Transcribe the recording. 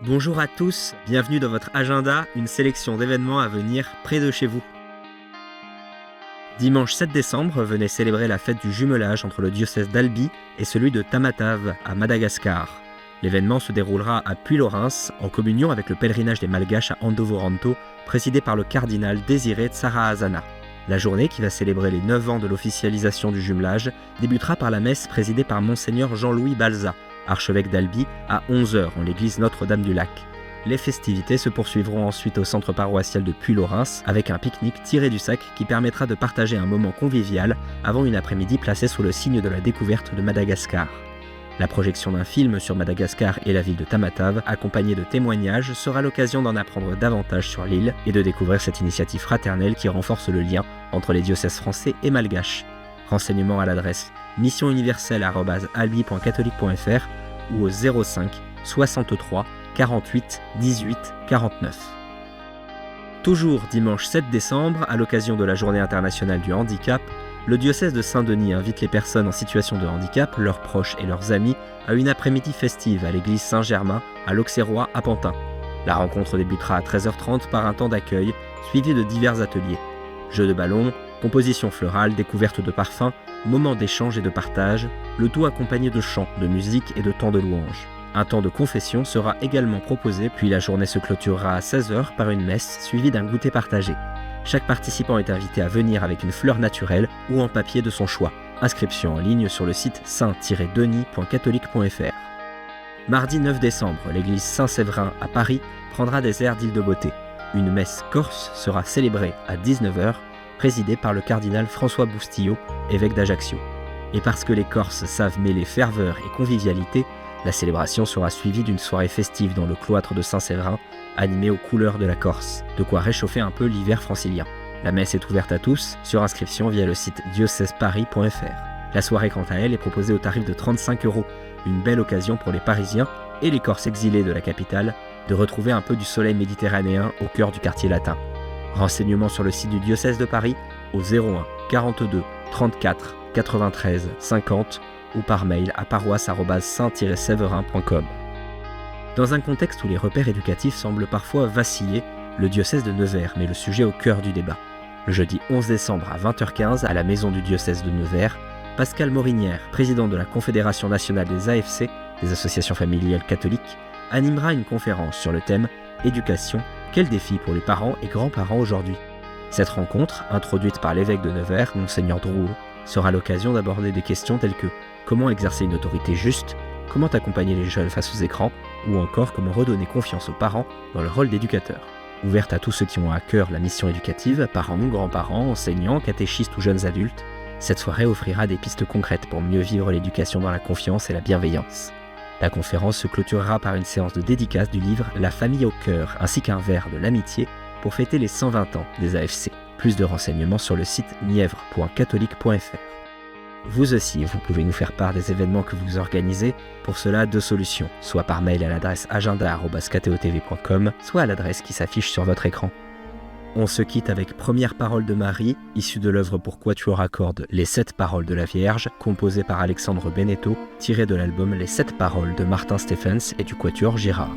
Bonjour à tous, bienvenue dans votre agenda, une sélection d'événements à venir près de chez vous. Dimanche 7 décembre, venez célébrer la fête du jumelage entre le diocèse d'Albi et celui de Tamatave à Madagascar. L'événement se déroulera à Puylaurens, en communion avec le pèlerinage des Malgaches à Andovoranto, présidé par le cardinal Désiré Tsarahazana. La journée, qui va célébrer les 9 ans de l'officialisation du jumelage, débutera par la messe présidée par Monseigneur Jean-Louis Balza, archevêque d'Albi, à 11h en l'église Notre-Dame-du-Lac. Les festivités se poursuivront ensuite au centre paroissial de Puylaurens avec un pique-nique tiré du sac qui permettra de partager un moment convivial avant une après-midi placée sous le signe de la découverte de Madagascar. La projection d'un film sur Madagascar et la ville de Tamatave, accompagnée de témoignages, sera l'occasion d'en apprendre davantage sur l'île et de découvrir cette initiative fraternelle qui renforce le lien entre les diocèses français et malgaches. Renseignements à l'adresse missionuniverselle@albi.catholique.fr ou au 05 63 48 18 49. Toujours dimanche 7 décembre, à l'occasion de la Journée internationale du handicap, le diocèse de Saint-Denis invite les personnes en situation de handicap, leurs proches et leurs amis à une après-midi festive à l'église Saint-Germain à l'Auxerrois à Pantin. La rencontre débutera à 13h30 par un temps d'accueil, suivi de divers ateliers. Jeux de ballon, composition florale, découverte de parfums, moments d'échange et de partage, le tout accompagné de chants, de musique et de temps de louange. Un temps de confession sera également proposé, puis la journée se clôturera à 16h par une messe suivie d'un goûter partagé. Chaque participant est invité à venir avec une fleur naturelle ou en papier de son choix. Inscription en ligne sur le site saint-denis.catholique.fr. Mardi 9 décembre, l'église Saint-Séverin à Paris prendra des airs d'île de beauté. Une messe corse sera célébrée à 19h, présidée par le cardinal François Boustillot, évêque d'Ajaccio. Et parce que les Corses savent mêler ferveur et convivialité, la célébration sera suivie d'une soirée festive dans le cloître de Saint-Séverin, animée aux couleurs de la Corse, de quoi réchauffer un peu l'hiver francilien. La messe est ouverte à tous, sur inscription via le site diocèseparis.fr. La soirée quant à elle est proposée au tarif de 35 €, une belle occasion pour les Parisiens et les Corses exilés de la capitale de retrouver un peu du soleil méditerranéen au cœur du quartier latin. Renseignements sur le site du diocèse de Paris au 01 42 34 93 50 ou par mail à paroisse@saint-séverin.com. Dans un contexte où les repères éducatifs semblent parfois vaciller, le diocèse de Nevers met le sujet au cœur du débat. Le jeudi 11 décembre à 20h15 à la maison du diocèse de Nevers, Pascal Morinière, président de la Confédération nationale des AFC, des associations familiales catholiques, animera une conférence sur le thème « Éducation, quels défis pour les parents et grands-parents aujourd'hui ?» Cette rencontre, introduite par l'évêque de Nevers, Monseigneur Drouot, sera l'occasion d'aborder des questions telles que comment exercer une autorité juste, comment accompagner les jeunes face aux écrans, ou encore comment redonner confiance aux parents dans le rôle d'éducateur. Ouverte à tous ceux qui ont à cœur la mission éducative, parents, grands-parents, enseignants, catéchistes ou jeunes adultes, cette soirée offrira des pistes concrètes pour mieux vivre l'éducation dans la confiance et la bienveillance. La conférence se clôturera par une séance de dédicace du livre La famille au cœur, ainsi qu'un verre de l'amitié pour fêter les 120 ans des AFC. Plus de renseignements sur le site nièvre.catholique.fr. Vous aussi, vous pouvez nous faire part des événements que vous organisez. Pour cela, 2 solutions, soit par mail à l'adresse agenda@ktotv.com, soit à l'adresse qui s'affiche sur votre écran. On se quitte avec Première parole de Marie, issue de l'œuvre pour quatuor à cordes Les 7 paroles de la Vierge, composée par Alexandre Beneteau, tirée de l'album Les 7 paroles de Martin Stephens et du quatuor Girard.